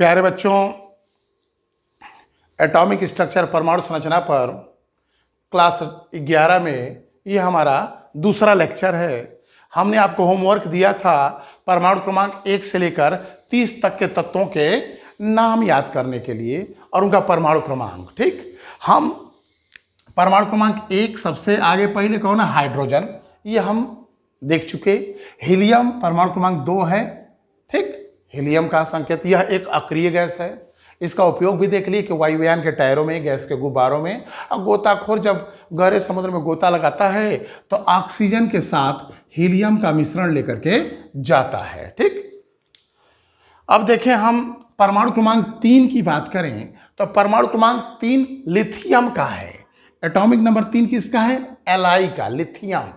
प्यारे बच्चों, atomic structure परमाणु संरचना पर क्लास 11 में ये हमारा दूसरा लेक्चर है। हमने आपको होमवर्क दिया था परमाणु क्रमांक 1 से लेकर 30 तक के तत्वों के नाम याद करने के लिए और उनका परमाणु क्रमांक। ठीक, हम परमाणु क्रमांक 1 सबसे आगे पहले कौन है? हाइड्रोजन, ये हम देख चुके। हीलियम परमाणु क्रमांक 2 है। ठीक, हीलियम का संकेत, यह एक अक्रिय गैस है। इसका उपयोग भी देख लिए कि वायुयान के टायरों में, गैस के गुब्बारों में। और गोताखोर जब गहरे समुद्र में गोता लगाता है तो ऑक्सीजन के साथ हीलियम का मिश्रण लेकर के जाता है। ठीक, अब देखें हम परमाणु क्रमांक 3 की बात करें तो परमाणु क्रमांक 3 लिथियम का है। एटॉमिक नंबर 3 किसका है? Li का, लिथियम।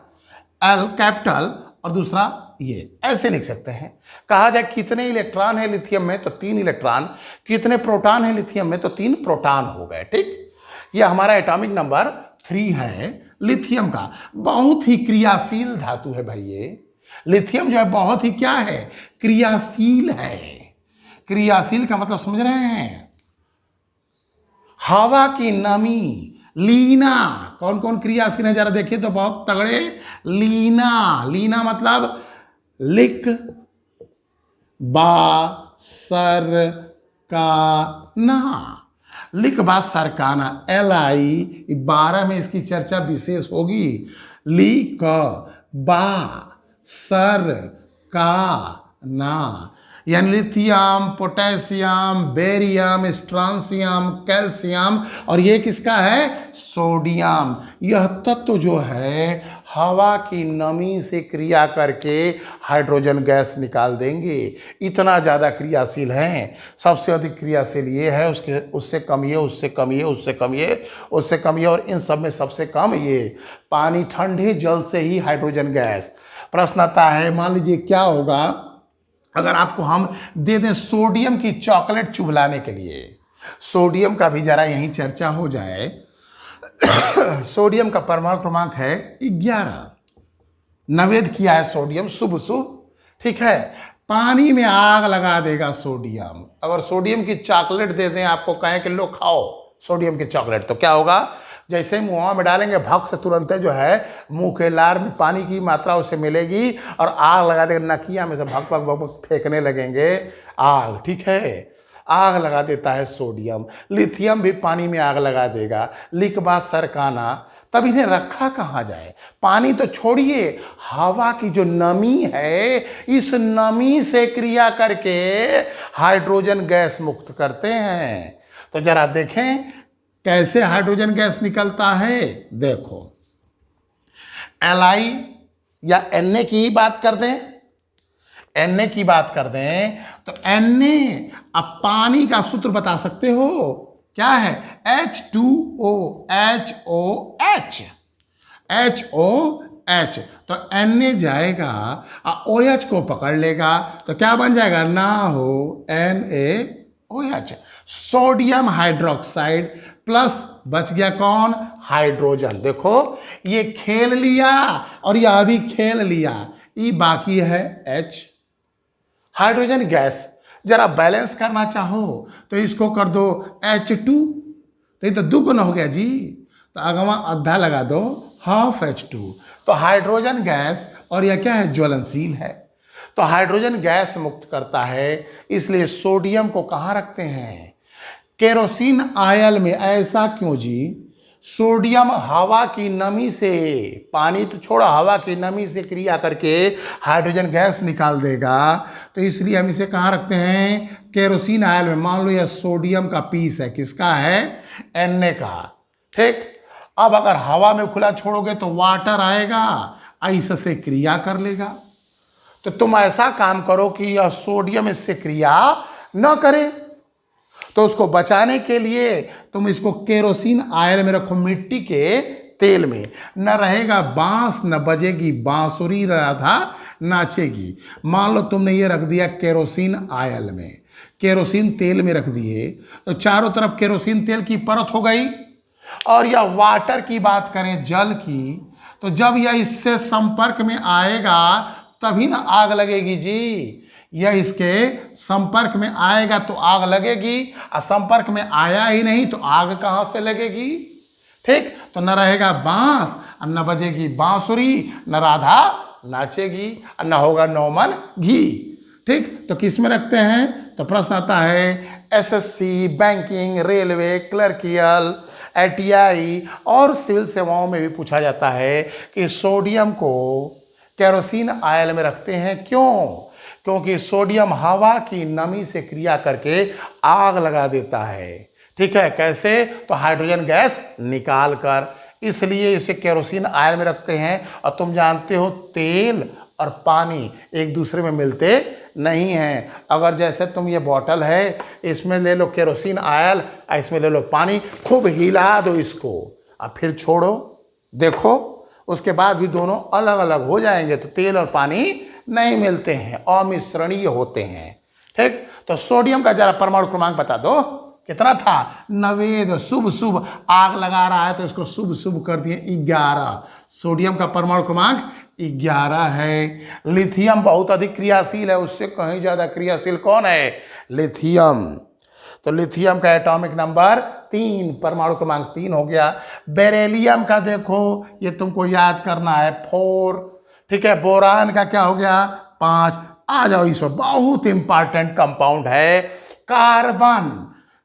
L कैपिटल और दूसरा ये, ऐसे लिख सकते हैं। कहा जाए कितने इलेक्ट्रॉन है लिथियम में तो 3 इलेक्ट्रॉन, कितने प्रोटॉन है लिथियम में तो 3 प्रोटॉन हो गए। ठीक, ये हमारा एटॉमिक नंबर 3 है लिथियम का। बहुत ही क्रियाशील धातु है भाई। ये लिथियम जो है बहुत ही क्या है? क्रियाशील है। क्रियाशील का मतलब समझ रहे हैं? हवा की नमी, लीना। कौन कौन क्रियाशील है जरा देखिए तो बहुत तगड़े। लीना, लीना मतलब लिक बा सर का ना, लिक बा सर का ना। Li 12 में इसकी चर्चा विशेष होगी। लिक बा सर का ना, यानी lithium, potassium, barium, strontium, calcium और ये किसका है? सोडियम। यह तत्व जो है हवा की नमी से क्रिया करके हाइड्रोजन गैस निकाल देंगे। इतना ज़्यादा क्रियाशील हैं। सबसे अधिक क्रियाशील ये है, उससे कम ये, उससे कम ये, उससे कम ये, उससे कम ये, और इन सब में सबसे कम ये। पानी, ठंडे जल से ही हाइड्रोजन गैस। प्रश्न आता है, मान लीजिए क्या होगा अगर आपको हम दे दें सोडियम की चॉकलेट चुभलाने के लिए। सोडियम का भी जरा यहीं चर्चा हो जाए। सोडियम का परमाणु क्रमांक है 11। नवेद किया है सोडियम, शुभ शुभ। ठीक है, पानी में आग लगा देगा सोडियम। अगर सोडियम की चॉकलेट दे दें, आपको कहें कि लो खाओ सोडियम की चॉकलेट, तो क्या होगा? जैसे मुंह में डालेंगे भक्त से तुरंत जो है मुंह के लार में पानी की मात्रा उसे मिलेगी और आग लगा देगा। नकिया में से भक भक भक भक फेंकने लगेंगे आग। ठीक है, आग लगा देता है सोडियम। लिथियम भी पानी में आग लगा देगा। लिकबा सरकाना। तब इन्हें रखा कहाँ जाए? पानी तो छोड़िए, हवा की जो नमी है, इस नमी से क्रिया करके हाइड्रोजन गैस मुक्त करते हैं। तो जरा देखें कैसे हाइड्रोजन गैस निकलता है। देखो, Li या Na की बात कर दें, Na की बात कर दें तो Na, अब पानी का सूत्र बता सकते हो क्या है? H2O, HOH, HOH। तो Na जाएगा और OH को पकड़ लेगा तो क्या बन जाएगा? ना हो NaOH। सोडियम हाइड्रोक्साइड प्लस बच गया कौन? हाइड्रोजन। देखो ये खेल लिया और यह भी खेल लिया। ये बाकी है H। हाइड्रोजन गैस जरा बैलेंस करना चाहो तो इसको कर दो H2, तो ये तो दुगुना हो गया जी। तो अगवा आधा लगा दो, हाफ H2। तो हाइड्रोजन गैस, और यह क्या है? ज्वलनशील है। तो हाइड्रोजन गैस मुक्त करता है, इसलिए सोडियम को कहाँ रखते हैं? केरोसिन आयल में। ऐसा क्यों जी? सोडियम हवा की नमी से, पानी तो छोड़ा, हवा की नमी से क्रिया करके हाइड्रोजन गैस निकाल देगा। तो इसलिए हम इसे कहाँ रखते हैं? केरोसिन आयल में। मान लो यह सोडियम का पीस है, किसका है? Na का। ठीक, अब अगर हवा में खुला छोड़ोगे तो वाटर आएगा, इससे क्रिया कर लेगा। तो तुम ऐसा काम करो कि यह सोडियम इससे क्रिया न करे, तो उसको बचाने के लिए तुम इसको केरोसिन आयल में रखो, मिट्टी के तेल में। न रहेगा बांस, न बजेगी बांसुरी, राधा नाचेगी। मान लो तुमने ये रख दिया केरोसिन आयल में, केरोसिन तेल में रख दिए, तो चारों तरफ केरोसिन तेल की परत हो गई। और यह वाटर की बात करें, जल की, तो जब यह इससे संपर्क में आएगा तभी ना आग लगेगी जी। यह इसके संपर्क में आएगा तो आग लगेगी, और संपर्क में आया ही नहीं तो आग कहां से लगेगी। ठीक, तो न रहेगा बांस और न बजेगी बांसुरी, न राधा नाचेगी और न होगा नौमन घी। ठीक, तो किस में रखते हैं, तो प्रश्न आता है SSC, banking, railway, clerical, ITI और सिविल सेवाओं में भी पूछा जाता है कि सोडियम को केरोसिन ऑयल में रखते हैं, क्यों? क्योंकि सोडियम हवा की नमी से क्रिया करके आग लगा देता है। ठीक है, कैसे? तो हाइड्रोजन गैस निकाल कर, इसलिए इसे केरोसिन ऑयल में रखते हैं। और तुम जानते हो तेल और पानी एक दूसरे में मिलते नहीं हैं। अगर जैसे तुम ये बॉटल है, इसमें ले लो केरोसिन ऑयल, इसमें ले लो पानी, खूब हिला दो इसको और फिर छोड़ो, देखो उसके बाद भी दोनों अलग अलग हो जाएंगे, तो तेल और पानी नहीं मिलते हैं, अमिश्रणीय होते हैं। ठीक, तो सोडियम का जरा परमाणु क्रमांक बता दो, कितना था? नवेद, शुभ शुभ, आग लगा रहा है तो इसको शुभ शुभ कर दिए 11। सोडियम का परमाणु क्रमांक 11 है। लिथियम बहुत अधिक क्रियाशील है, उससे कहीं ज्यादा क्रियाशील कौन है? लिथियम। तो लिथियम का एटॉमिक नंबर 3, परमाणु क्रमांक 3 हो गया। बेरिलियम का देखो, ये तुमको याद करना है 4। ठीक है, बोरान का क्या हो गया? 5। आ जाओ, इस पर बहुत इंपॉर्टेंट कंपाउंड है कार्बन।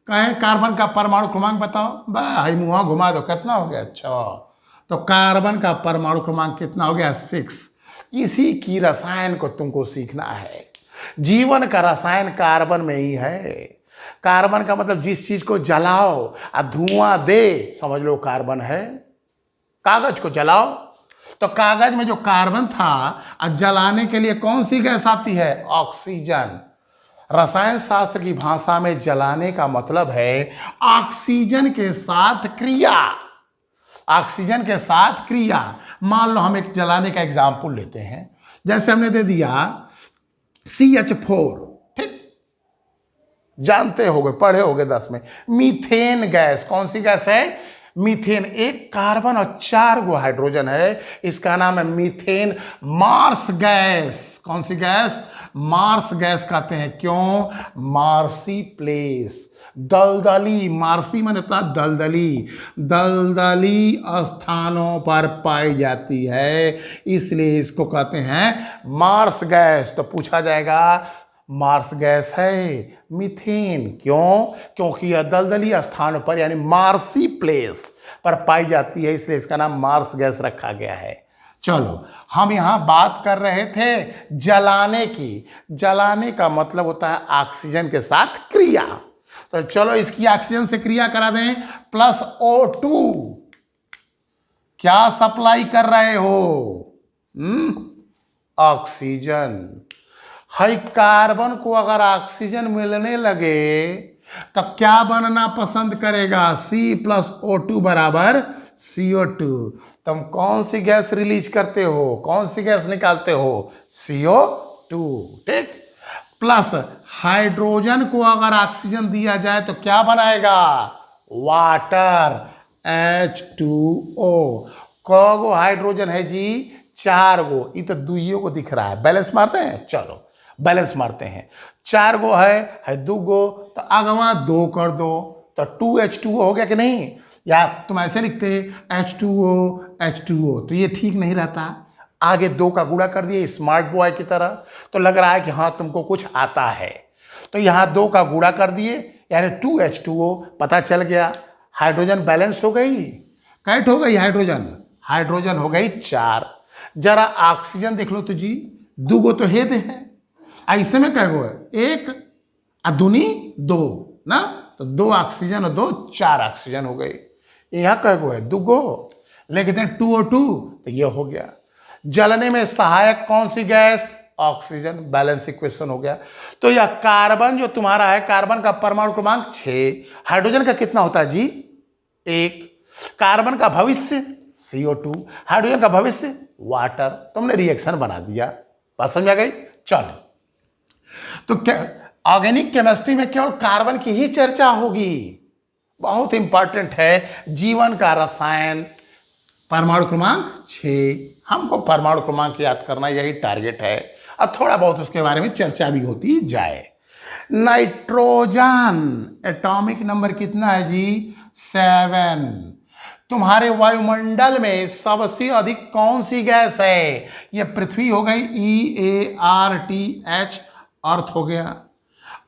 कहें कार्बन का परमाणु क्रमांक बताओ, भाई मुँह घुमा दो, कितना हो गया? 6। तो कार्बन का परमाणु क्रमांक कितना हो गया? 6। इसी की रसायन को तुमको सीखना है। जीवन का रसायन कार्बन में ही है। कार्बन का मतलब जिस चीज को जलाओ और धुआं दे, समझ लो कार्बन है। कागज को जलाओ तो कागज में जो कार्बन था, और जलाने के लिए कौन सी गैस आती है? ऑक्सीजन। रसायन शास्त्र की भाषा में जलाने का मतलब है ऑक्सीजन के साथ क्रिया। ऑक्सीजन के साथ क्रिया। मान लो हम एक जलाने का एग्जाम्पल लेते हैं, जैसे हमने दे दिया CH4। ठीक, जानते होगे, पढ़े होगे 10 में। मीथेन गैस, कौन सी गैस है? मीथेन। एक कार्बन और 4 गो हाइड्रोजन है, इसका नाम है मीथेन। मार्स गैस, कौन सी गैस? मार्स गैस कहते हैं, क्यों? मार्सी प्लेस, दलदली, मार्सी माने होता है दलदली, दलदली स्थानों पर पाई जाती है, इसलिए इसको कहते हैं मार्स गैस। तो पूछा जाएगा मार्स गैस है मीथेन, क्यों? क्योंकि यह दलदली स्थान पर यानी मार्सी प्लेस पर पाई जाती है, इसलिए इसका नाम मार्स गैस रखा गया है। चलो, हम यहां बात कर रहे थे जलाने की। जलाने का मतलब होता है ऑक्सीजन के साथ क्रिया। तो चलो इसकी ऑक्सीजन से क्रिया करा दें, प्लस O2। क्या सप्लाई कर रहे हो? ऑक्सीजन। हाई कार्बन को अगर ऑक्सीजन मिलने लगे तब क्या बनना पसंद करेगा? C+O2 बराबर CO2। तुम कौन सी गैस रिलीज करते हो? कौन सी गैस निकालते हो? CO2। ठीक, प्लस हाइड्रोजन को अगर ऑक्सीजन दिया जाए तो क्या बनाएगा? Water, H2O। कौगो हाइड्रोजन है जी? 4 गो। ये तो दुइयों को दिख रहा है, बैलेंस मारते हैं। चलो बैलेंस मारते हैं। 4 गो है 2 गो, तो अगवा 2 कर दो, तो 2H2O हो गया कि नहीं? या तुम ऐसे लिखते H2O H2O, तो ये ठीक नहीं रहता। आगे 2 का गुणा कर दिए स्मार्ट बॉय की तरह, तो लग रहा है कि हाँ तुमको कुछ आता है। तो यहाँ 2 का गुणा कर दिए यानी 2H2O, पता चल गया हाइड्रोजन बैलेंस हो गई। कैट हो गई हाइड्रोजन? हाइड्रोजन हो गई 4। जरा ऑक्सीजन देख लो तो जी, 2 गो तो हेद है, ऐसे में क्या गो है? 1 अदुनी 2 ना, तो 2 ऑक्सीजन और 2 4 ऑक्सीजन हो गई। यहाँ क्या गो है? 2 गो। लिखते हैं 2O2, तो ये हो गया। जलने में सहायक कौन सी गैस? ऑक्सीजन। बैलेंस इक्वेशन हो गया। तो यह कार्बन जो तुम्हारा है, कार्बन का परमाणु क्रमांक 6, हाइड्रोजन का कितना होता है जी? 1। कार्बन का भविष्य CO2, हाइड्रोजन का भविष्य वाटर। तुमने रिएक्शन बना दिया, बात समझ आ गई? चलो, तो क्या ऑर्गेनिक केमिस्ट्री में केवल कार्बन की ही चर्चा होगी? बहुत इंपॉर्टेंट है जीवन का रसायन। परमाणु क्रमांक 6, हमको परमाणु क्रमांक याद करना, यही टारगेट है। और थोड़ा बहुत उसके बारे में चर्चा भी होती जाए। नाइट्रोजन एटॉमिक नंबर कितना है जी? 7। तुम्हारे वायुमंडल में सबसे अधिक कौन सी गैस है? ये पृथ्वी हो गई, EARTH, अर्थ हो गया।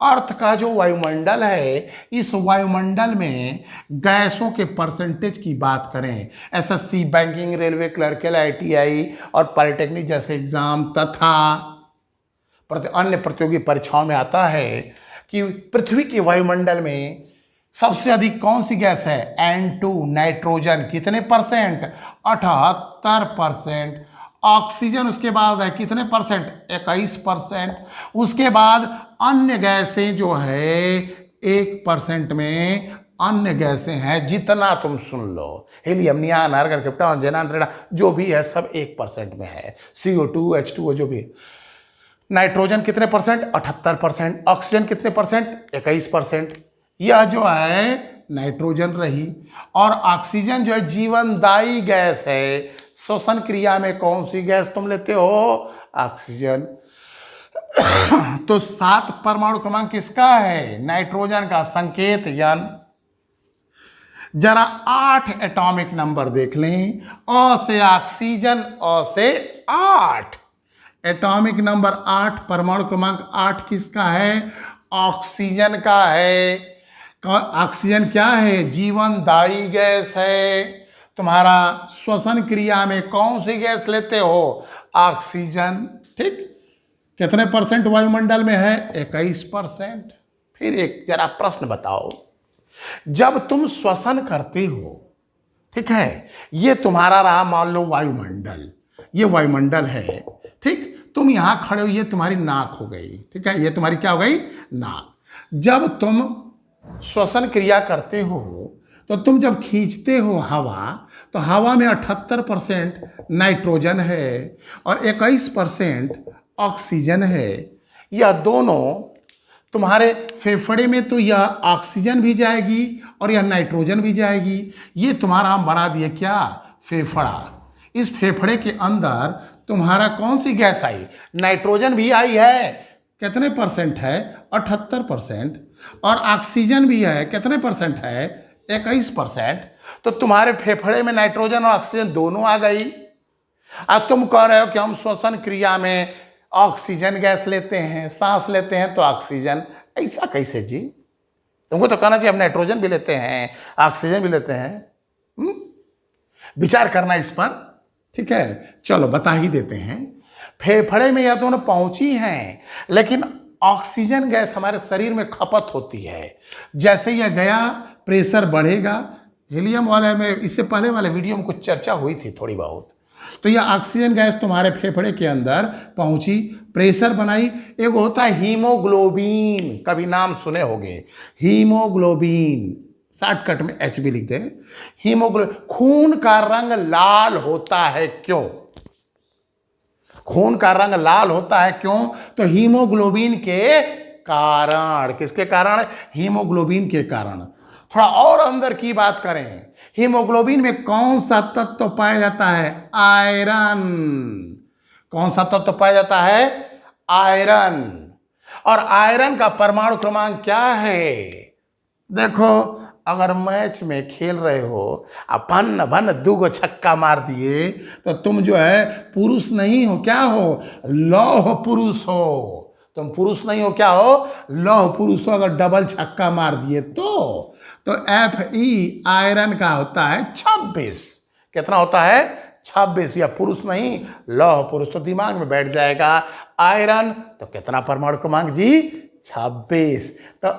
अर्थ का जो वायुमंडल है, इस वायुमंडल में गैसों के परसेंटेज की बात करें, SSC, banking, railway, clerical, ITI और पॉलिटेक्निक जैसे एग्जाम तथा अन्य प्रतियोगी परीक्षाओं में आता है कि पृथ्वी के वायुमंडल में सबसे अधिक कौन सी गैस है? N2 नाइट्रोजन, कितने परसेंट? 78%। ऑक्सीजन उसके बाद है कितने परसेंट? 21%। उसके बाद अन्य गैसें जो है 1% में अन्य गैसें हैं, जितना तुम सुन लो, हीलियम, नियान, आर्गन, क्रिप्टॉन, जेनान, रेडा, जो भी है सब 1% में है। CO2, H2O जो भी है। नाइट्रोजन कितने परसेंट? 78%। ऑक्सीजन कितने परसेंट? 21%। यह जो है नाइट्रोजन रही। और ऑक्सीजन जो है जीवनदायी गैस है। श्वसन क्रिया में कौन सी गैस तुम लेते हो? ऑक्सीजन। तो 7 परमाणु क्रमांक किसका है? नाइट्रोजन का। संकेत यान। जरा 8 एटॉमिक नंबर देख लें। अ से ऑक्सीजन, अ से 8। एटॉमिक नंबर 8, परमाणु क्रमांक 8 किसका है? ऑक्सीजन का है। ऑक्सीजन क्या है? जीवनदायी गैस है। तुम्हारा श्वसन क्रिया में कौन सी गैस लेते हो? ऑक्सीजन। ठीक। कितने परसेंट वायुमंडल में है? 21%। फिर एक जरा प्रश्न बताओ, जब तुम श्वसन करते हो, ठीक है, ये तुम्हारा रहा मान लो वायुमंडल, ये वायुमंडल है, ठीक, तुम यहां खड़े हो, ये तुम्हारी नाक हो गई, ठीक है, ये तुम्हारी क्या हो गई? नाक। जब तुम श्वसन क्रिया करते हो तो तुम जब खींचते हो हवा, तो हवा में 78% नाइट्रोजन है और 21% ऑक्सीजन है। यह दोनों तुम्हारे फेफड़े में, तो यह ऑक्सीजन भी जाएगी और यह नाइट्रोजन भी जाएगी। ये तुम्हारा हम बना दिए क्या? फेफड़ा। इस फेफड़े के अंदर तुम्हारा कौन सी गैस आई? नाइट्रोजन भी आई है। कितने परसेंट है? 78%। और ऑक्सीजन भी है, कितने परसेंट है? 21%। तो तुम्हारे फेफड़े में नाइट्रोजन और ऑक्सीजन दोनों आ गई। अब तुम कह रहे हो कि हम श्वसन क्रिया में ऑक्सीजन गैस लेते हैं, सांस लेते हैं तो ऑक्सीजन। ऐसा कैसे जी? तुमको तो कहना चाहिए हम नाइट्रोजन भी लेते हैं, ऑक्सीजन भी लेते हैं। विचार करना इस पर, ठीक है। चलो बता ही देते हैं। फेफड़े में यह दोनों पहुंची हैं, लेकिन ऑक्सीजन गैस हमारे शरीर में खपत होती है। जैसे यह गया, प्रेशर बढ़ेगा। हीलियम वाले में, इससे पहले वाले वीडियो में कुछ चर्चा हुई थी थोड़ी बहुत। तो यह ऑक्सीजन गैस तुम्हारे फेफड़े के अंदर पहुंची, प्रेशर बनाई। एक होता है हीमोग्लोबिन, कभी नाम सुने होंगे, हीमोग्लोबिन, शॉर्टकट में HB लिख दे। हीमोग्लोबिन, खून का रंग लाल होता है, क्यों? खून का रंग लाल होता है क्यों? तो हीमोग्लोबिन के कारण। किसके कारण? हीमोग्लोबिन के कारण। थोड़ा और अंदर की बात करें, हीमोग्लोबिन में कौन सा तत्व पाया जाता है? आयरन। कौन सा तत्व पाया जाता है? आयरन। और आयरन का परमाणु क्रमांक क्या है? देखो, अगर मैच में खेल रहे हो, अपन भन 2 छक्का मार दिए, तो तुम जो है पुरुष नहीं हो, क्या हो? लौह पुरुष हो। तुम पुरुष नहीं हो, क्या हो? लौह पुरुष हो। अगर डबल छक्का मार दिए तो Fe आयरन का होता है 26। कितना होता है? 26। या पुरुष नहीं, लौह पुरुष। तो दिमाग में बैठ जाएगा आयरन। तो कितना परमाणु क्रमांक जी? 26। तो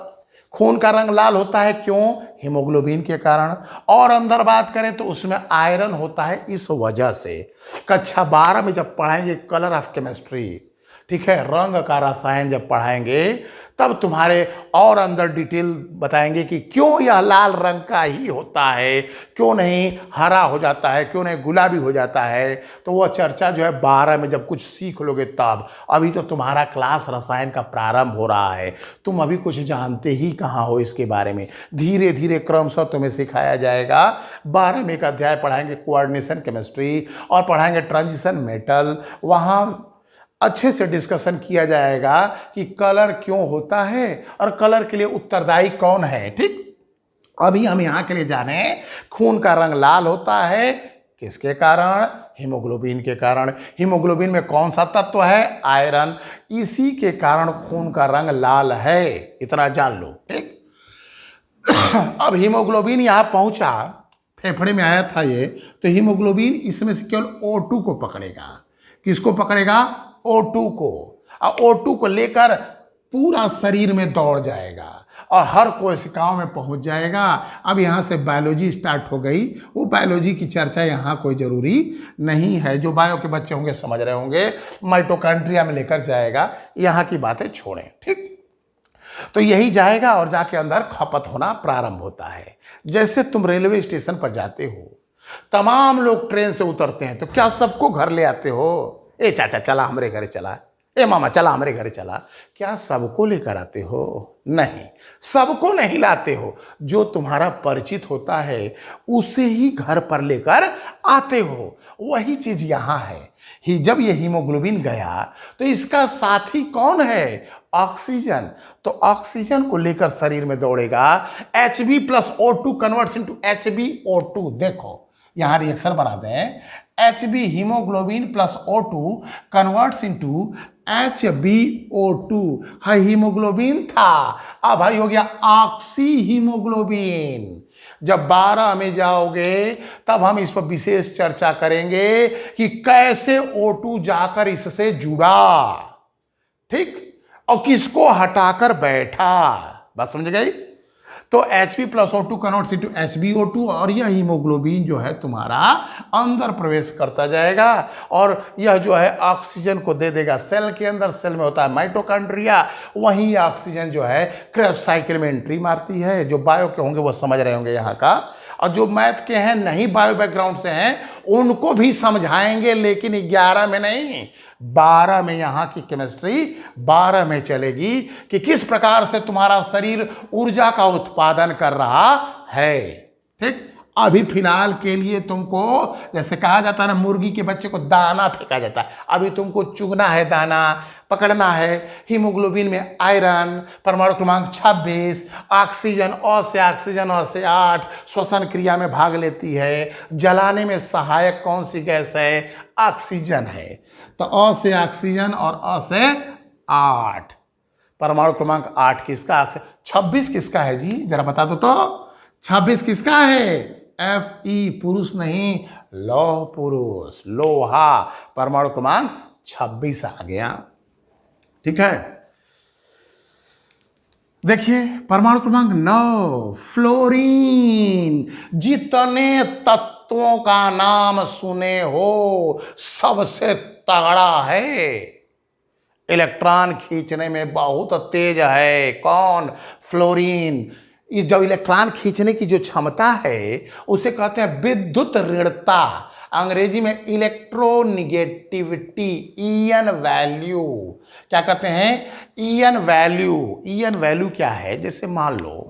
खून का रंग लाल होता है क्यों? हीमोग्लोबिन के कारण। और अंदर बात करें तो उसमें आयरन होता है इस वजह से। कक्षा 12 में जब पढ़ाएंगे कलर ऑफ केमिस्ट्री, ठीक है, रंग का रसायन जब पढ़ाएंगे, तब तुम्हारे और अंदर डिटेल बताएंगे कि क्यों यह लाल रंग का ही होता है, क्यों नहीं हरा हो जाता है, क्यों नहीं गुलाबी हो जाता है। तो वह चर्चा जो है 12 में जब कुछ सीख लोगे तब। अभी तो तुम्हारा क्लास रसायन का प्रारंभ हो रहा है, तुम अभी कुछ जानते ही कहाँ हो इसके बारे में। धीरे धीरे क्रमशः तुम्हें सिखाया जाएगा। 12 में एक अध्याय पढ़ाएंगे कोऑर्डिनेशन केमिस्ट्री, और पढ़ाएंगे ट्रांजिशन मेटल। वहाँ अच्छे से डिस्कशन किया जाएगा कि कलर क्यों होता है और कलर के लिए उत्तरदायी कौन है। ठीक, अभी हम यहां के लिए जाने, खून का रंग लाल होता है किसके कारण? हीमोग्लोबिन के कारण। हीमोग्लोबिन में कौन सा तत्व है? आयरन। इसी के कारण खून का रंग लाल है, इतना जान लो। ठीक, अब हीमोग्लोबिन यहां पहुंचा, फेफड़े में आया था ये, तो हीमोग्लोबिन इसमें से केवल O2 को पकड़ेगा। किसको पकड़ेगा? O2 को। और O2 को लेकर पूरा शरीर में दौड़ जाएगा और हर कोशिकाओं में पहुंच जाएगा। अब यहां से बायोलॉजी स्टार्ट हो गई। वो बायोलॉजी की चर्चा यहां कोई जरूरी नहीं है, जो बायो के बच्चे होंगे समझ रहे होंगे। माइटोकॉन्ड्रिया में लेकर जाएगा, यहां की बातें छोड़ें। ठीक, तो यही जाएगा और जाके अंदर खपत होना प्रारंभ होता है। जैसे तुम रेलवे स्टेशन पर जाते हो, तमाम लोग ट्रेन से उतरते हैं, तो क्या सबको घर ले आते हो? ए चाचा चला हमारे घर चला, ए मामा चला हमारे घर चला, क्या सबको लेकर आते हो? नहीं, सबको नहीं लाते हो। जो तुम्हारा परिचित होता है उसे ही घर पर लेकर आते हो। वही चीज यहां है। जब ये हीमोग्लोबिन गया तो इसका साथी कौन है? ऑक्सीजन। तो ऑक्सीजन को लेकर शरीर में दौड़ेगा। Hb+O2 converts into HbO2। देखो यहां रिएक्शन बना दें, Hb haemoglobin plus O2 converts into HbO2। है हीमोग्लोबिन था, अब भाई हो गया ऑक्सी हीमोग्लोबिन। जब 12 में जाओगे तब हम इस पर विशेष चर्चा करेंगे कि कैसे O2 जाकर इससे जुड़ा, ठीक, और किसको हटाकर बैठा। बात समझ गई? तो Hb+O2 कन्वर्ट्स इनटू HbO2 और यह हीमोग्लोबिन जो है तुम्हारा अंदर प्रवेश करता जाएगा और यह जो है ऑक्सीजन को दे देगा सेल के अंदर। सेल में होता है माइटोकॉन्ड्रिया, वहीं ऑक्सीजन जो है क्रेब्स साइकिल में एंट्री मारती है। जो बायो के होंगे वो समझ रहे होंगे यहाँ का, और जो मैथ के हैं, नहीं बायो बैकग्राउंड से हैं, उनको भी समझाएंगे, लेकिन 11 में नहीं, 12 में। यहां की केमिस्ट्री 12 में चलेगी कि किस प्रकार से तुम्हारा शरीर ऊर्जा का उत्पादन कर रहा है। ठीक, अभी फिलहाल के लिए तुमको, जैसे कहा जाता है ना, मुर्गी के बच्चे को दाना फेंका जाता है, अभी तुमको चुगना है, दाना पकड़ना है। हीमोग्लोबिन में आयरन, परमाणु क्रमांक 26, ऑक्सीजन, अ से 8 श्वसन क्रिया में भाग लेती है। जलाने में सहायक कौन सी गैस है? ऑक्सीजन है। तो अ से ऑक्सीजन और अ से 8, परमाणु क्रमांक 8 किसका? 26 किसका है जी? जरा बता दो तो, 26 किसका है? Fe, पुरुष नहीं, लौह पुरुष, लोहा, परमाणु क्रमांक 26 आ गया। ठीक है, देखिए परमाणु क्रमांक 9 फ्लोरीन। जितने तत्वों का नाम सुने हो सबसे तगड़ा है, इलेक्ट्रॉन खींचने में बहुत तेज है। कौन? फ्लोरीन। ये जो इलेक्ट्रॉन खींचने की जो क्षमता है उसे कहते हैं विद्युत ऋणता, अंग्रेजी में इलेक्ट्रोनिगेटिविटी, ईएन वैल्यू। क्या कहते हैं? ईएन वैल्यू। ईएन वैल्यू क्या है? जैसे मान लो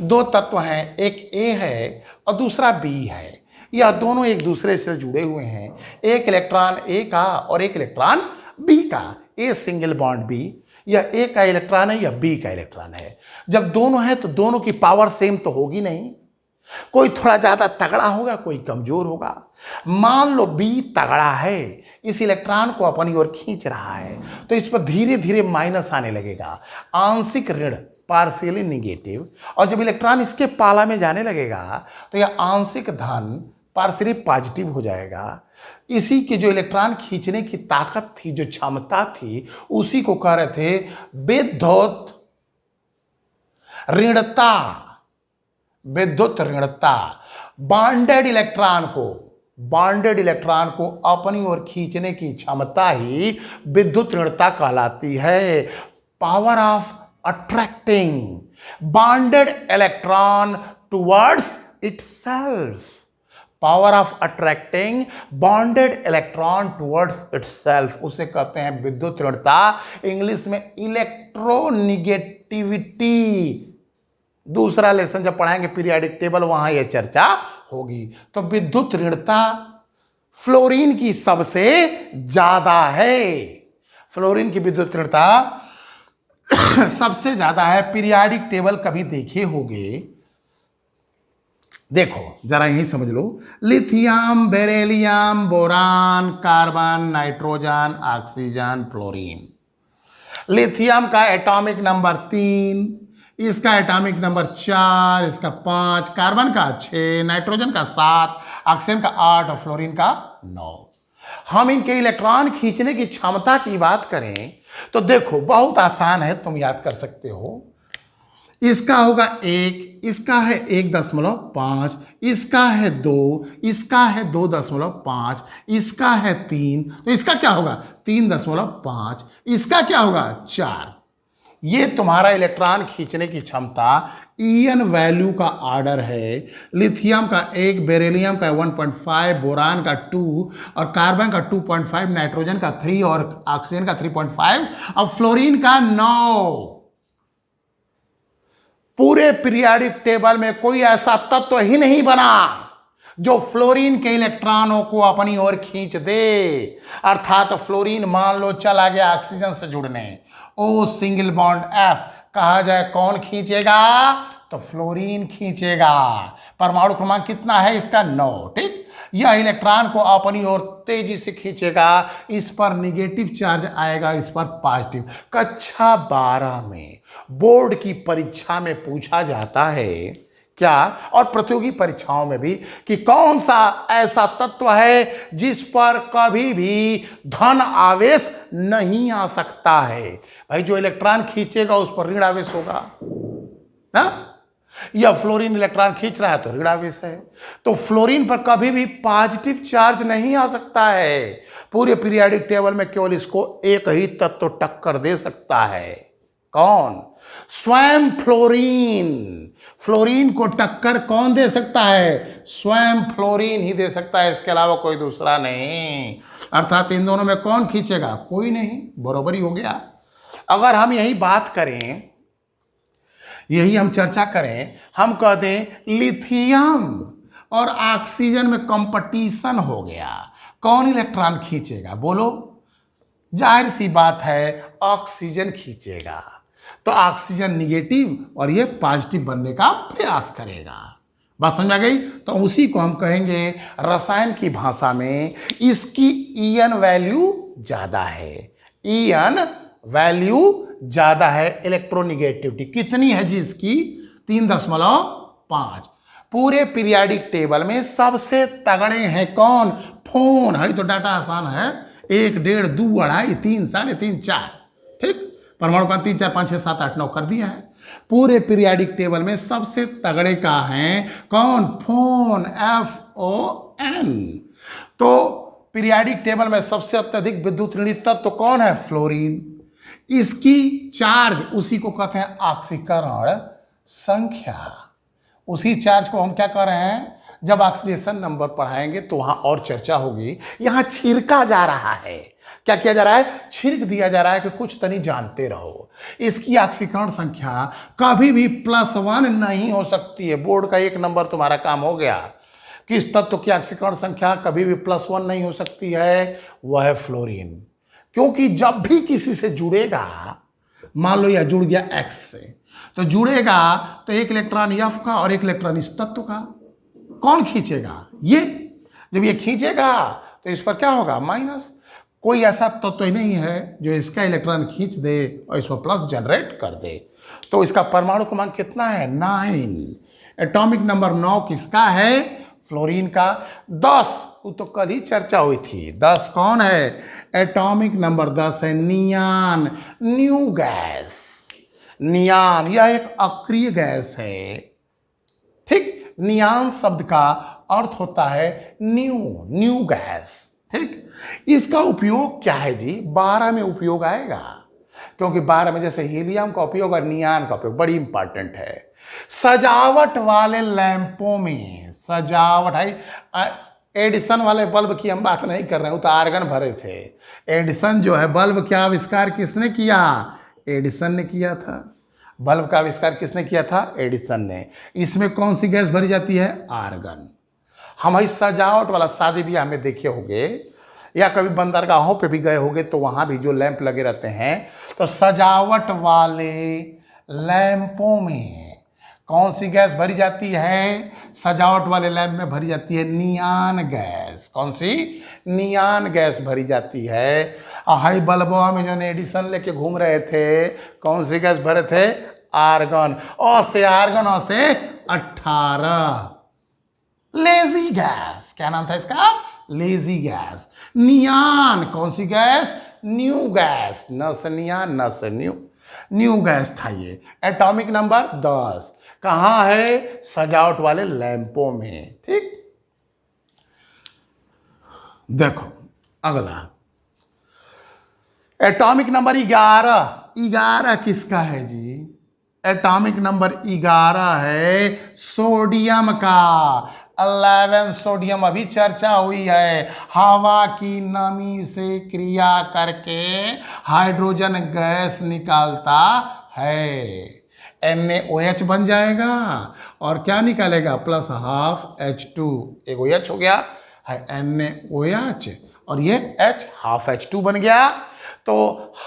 दो तत्व हैं, एक ए है और दूसरा बी है, यह दोनों एक दूसरे से जुड़े हुए हैं। एक इलेक्ट्रॉन ए का और एक इलेक्ट्रॉन बी का, ए सिंगल बॉन्ड बी, यह ए का इलेक्ट्रॉन है या बी का इलेक्ट्रॉन है। जब दोनों है तो दोनों की पावर सेम तो होगी नहीं, कोई थोड़ा ज्यादा तगड़ा होगा, कोई कमजोर होगा। मान लो बी तगड़ा है, इस इलेक्ट्रॉन को अपनी ओर खींच रहा है, तो इस पर धीरे धीरे माइनस आने लगेगा, आंशिक ऋण, पार्शियली निगेटिव। और जब इलेक्ट्रॉन इसके पाला में जाने लगेगा तो यह आंशिक धन, पार्शियली पॉजिटिव हो जाएगा। इसी के जो इलेक्ट्रॉन खींचने की ताकत थी, जो क्षमता थी, उसी को कह रहे थे विद्युत ऋणता। विद्युत ऋणता। बॉन्डेड इलेक्ट्रॉन को अपनी ओर खींचने की क्षमता ही विद्युत ऋणता कहलाती है। Power of attracting bonded electron towards itself. Power of attracting bonded electron towards itself, उसे कहते हैं विद्युत ऋणता, इंग्लिश में इलेक्ट्रोनिगेटिविटी। दूसरा लेसन जब पढ़ाएंगे पीरियोडिक टेबल, वहां यह चर्चा होगी। तो विद्युत ऋणता फ्लोरीन की सबसे ज्यादा है। फ्लोरीन की विद्युत तीव्रता सबसे ज्यादा है। पीरियाडिक टेबल कभी देखे होगे, देखो जरा यही समझ लो, lithium, beryllium, boron, carbon, nitrogen, oxygen, fluorine. Lithium का एटॉमिक नंबर 3, इसका एटॉमिक नंबर 4, इसका 5, कार्बन का 6, नाइट्रोजन का 7, ऑक्सीजन का 8 और फ्लोरीन का 9। हम इनके इलेक्ट्रॉन खींचने की क्षमता की बात करें तो देखो बहुत आसान है, तुम याद कर सकते हो। इसका होगा 1, इसका है 1.5, इसका है 2, इसका है 2.5, इसका है 3, तो इसका क्या होगा 3.5, इसका क्या होगा 4। ये तुम्हारा इलेक्ट्रॉन खींचने की क्षमता ईएन वैल्यू का ऑर्डर है। लिथियम का 1, बेरिलियम का 1.5, बोरान का 2 और कार्बन का 2.5, नाइट्रोजन का 3 और ऑक्सीजन का 3.5 और फ्लोरीन का 9। पूरे पीरियाडिक टेबल में कोई ऐसा तत्व ही नहीं बना जो फ्लोरीन के इलेक्ट्रॉनों को अपनी ओर खींच दे। अर्थात फ्लोरीन मान लो चला गया ऑक्सीजन से जुड़ने, ओ सिंगल बॉन्ड F, कहा जाए कौन खींचेगा तो फ्लोरीन खींचेगा। परमाणु क्रमांक कितना है इसका 9, ठीक। यह इलेक्ट्रॉन को अपनी ओर तेजी से खींचेगा, इस पर निगेटिव चार्ज आएगा, इस पर पॉजिटिव। कक्षा 12 में बोर्ड की परीक्षा में पूछा जाता है क्या, और प्रतियोगी परीक्षाओं में भी, कि कौन सा ऐसा तत्व है जिस पर कभी भी धन आवेश नहीं आ सकता है। भाई जो इलेक्ट्रॉन खींचेगा उस पर ऋण आवेश होगा ना, या फ्लोरीन इलेक्ट्रॉन खींच रहा है तो ऋण आवेश है, तो फ्लोरीन पर कभी भी पॉजिटिव चार्ज नहीं आ सकता है। पूरे पीरियाडिक टेबल में केवल इसको एक ही तत्व टक्कर दे सकता है, कौन, स्वयं फ्लोरीन। फ्लोरीन को टक्कर कौन दे सकता है, स्वयं फ्लोरीन ही दे सकता है, इसके अलावा कोई दूसरा नहीं। अर्थात इन दोनों में कौन खींचेगा, कोई नहीं, बराबरी हो गया। अगर हम यही बात करें, यही हम चर्चा करें, हम कहते हैं लिथियम और ऑक्सीजन में कंपटीशन हो गया, कौन इलेक्ट्रॉन खींचेगा, बोलो। जाहिर सी बात है ऑक्सीजन खींचेगा, तो ऑक्सीजन निगेटिव और ये पॉजिटिव बनने का प्रयास करेगा। बात समझ आ गई। तो उसी को हम कहेंगे रसायन की भाषा में, इसकी ईएन वैल्यू ज्यादा है, ईएन वैल्यू ज्यादा है। इलेक्ट्रोनिगेटिविटी कितनी है जी इसकी, 3.5। पूरे पीरियाडिक टेबल में सबसे तगड़े हैं कौन, फोन है, तो डाटा आसान है, 1, 1.5, 2, 2.5, 3, 3.5, 4, ठीक। परमाणु का 3, 4, 5, 6, 7, 8, 9 कर दिया है। पूरे पीरियाडिक टेबल में सबसे तगड़े का है कौन, फोन, FON। तो पीरियाडिक टेबल में सबसे अत्यधिक विद्युत ऋणित तत्व कौन है, फ्लोरीन। इसकी चार्ज, उसी को कहते हैं ऑक्सीकरण संख्या। उसी चार्ज को हम क्या कर रहे हैं, जब ऑक्सीडेशन नंबर पढ़ाएंगे तो वहां और चर्चा होगी। यहां छिड़का जा रहा है, क्या किया जा रहा है, छिड़क दिया जा रहा है कि कुछ तनी जानते रहो। इसकी ऑक्सीकरण संख्या कभी भी +1 नहीं हो सकती है। बोर्ड का 1 नंबर तुम्हारा काम हो गया। किस तत्व की ऑक्सीकरण संख्या कभी भी +1 नहीं हो सकती है, वह है फ्लोरीन। क्योंकि जब भी किसी से जुड़ेगा, मान लो यह जुड़ गया X से, तो जुड़ेगा तो एक इलेक्ट्रॉन F का और एक इलेक्ट्रॉन इस तत्व का, कौन खींचेगा, ये। जब ये खींचेगा तो इस पर क्या होगा, माइनस। कोई ऐसा तत्व ही नहीं है जो इसका इलेक्ट्रॉन खींच दे और इस पर प्लस जनरेट कर दे। तो इसका परमाणु क्रमांक कितना है, 9। एटॉमिक नंबर 9 किसका है, फ्लोरीन का। 10, वो तो कल ही चर्चा हुई थी, 10 कौन है, एटॉमिक नंबर 10 है नियान, न्यू गैस। नियान यह एक अक्रिय गैस है, ठीक। नियान शब्द का अर्थ होता है न्यू गैस, ठीक। इसका उपयोग क्या है जी, 12 में उपयोग आएगा, क्योंकि 12 में जैसे हीलियम का उपयोग और नियान का उपयोग बड़ी इंपॉर्टेंट है। सजावट वाले लैंपों में, सजावट है, एडिसन वाले बल्ब की हम बात नहीं कर रहे हैं, वो तो आर्गन भरे थे। एडिसन जो है, बल्ब का आविष्कार किसने किया, एडिसन ने किया था। बल्ब का आविष्कार किसने किया था, एडिसन ने। इसमें कौन सी गैस भरी जाती है, आर्गन। हम इस सजावट वाला शादी ब्याह में देखे होंगे, या कभी बंदरगाहों पे भी गए होंगे तो वहां भी जो लैंप लगे रहते हैं, तो सजावट वाले लैंपों में कौन सी गैस भरी जाती है? सजावट वाले लैंप में भरी जाती है नियान गैस। कौन सी? नियान गैस भरी जाती है। हाई बल्बों में जो एडिसन लेके घूम रहे थे, कौन सी गैस भरे थे? आर्गन। और से आर्गन, और से 18 लेजी गैस। क्या नाम था इसका? Lazy gas. नियान कौन सी गैस? New gas. न से नियान, न से न्यू, न्यू गैस था ये। एटॉमिक नंबर 10 कहां है? सजावट वाले लैंपों में। ठीक, देखो अगला एटॉमिक नंबर 11। 11 किसका है जी? एटॉमिक नंबर 11 है सोडियम का। 11 सोडियम। अभी चर्चा हुई है, हवा की नमी से क्रिया करके हाइड्रोजन गैस निकालता है। NaOH बन जाएगा और क्या निकालेगा? Plus half H2। एक OH हो गया है NaOH और ये H हाफ H2 बन गया। तो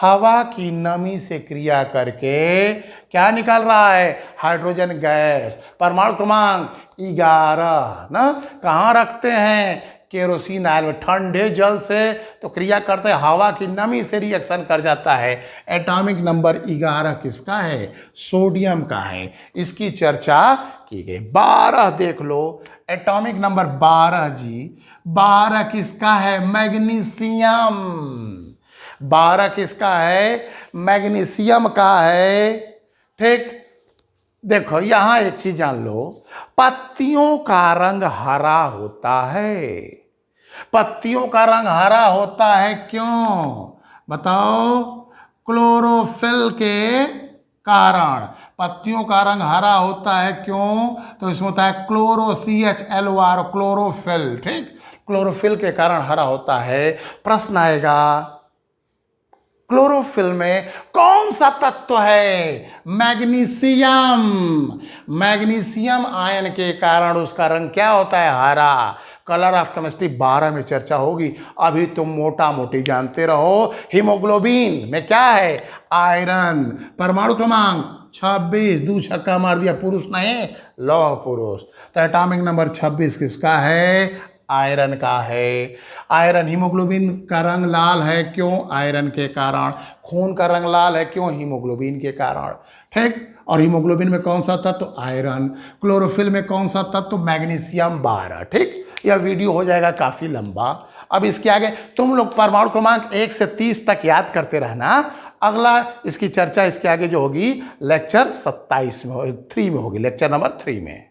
हवा की नमी से क्रिया करके क्या निकाल रहा है? Hydrogen gas. परमाणु क्रमांक 11 ना कहाँ रखते हैं? केरोसिन ऑयल में। ठंडे जल से तो क्रिया करते हैं, हवा की नमी से रिएक्शन कर जाता है। एटॉमिक नंबर 11 किसका है? सोडियम का है। इसकी चर्चा की गई। 12 देख लो, एटॉमिक नंबर 12 जी। 12 किसका है? मैग्नीशियम। 12 किसका है? मैग्नीशियम का है। ठीक, देखो यहां एक चीज जान लो, पत्तियों का रंग हरा होता है। पत्तियों का रंग हरा होता है क्यों? बताओ। क्लोरोफिल के कारण पत्तियों का रंग हरा होता है। क्यों? तो इसमें होता है क्लोरो CHLOR, क्लोरोफिल। ठीक, क्लोरोफिल के कारण हरा होता है। प्रश्न आएगा, क्लोरोफिल में कौन सा तत्व है? मैग्नीशियम। मैग्नीशियम आयन के कारण उसका रंग क्या होता है? हरा। कलर ऑफ केमिस्ट्री 12 में चर्चा होगी। अभी तुम मोटा मोटी जानते रहो। हीमोग्लोबिन में क्या है? आयरन। परमाणु क्रमांक 26। 2 छक्का मार दिया, पुरुष नहीं, लौह पुरुष। तो एटॉमिक नंबर 26 किसका है? आयरन का है। आयरन। हीमोग्लोबिन का रंग लाल है क्यों? आयरन के कारण। खून का रंग लाल है क्यों? हीमोग्लोबिन के कारण। ठीक, और हीमोग्लोबिन में कौन सा तत्व? आयरन। क्लोरोफिल में कौन सा तत्व? मैग्नीशियम 12। ठीक, यह वीडियो हो जाएगा काफी लंबा। अब इसके आगे तुम लोग परमाणु क्रमांक 1 से 30 तक याद करते रहना। अगला इसकी चर्चा इसके आगे जो होगी लेक्चर 27 में 3 में होगी, लेक्चर नंबर 3 में।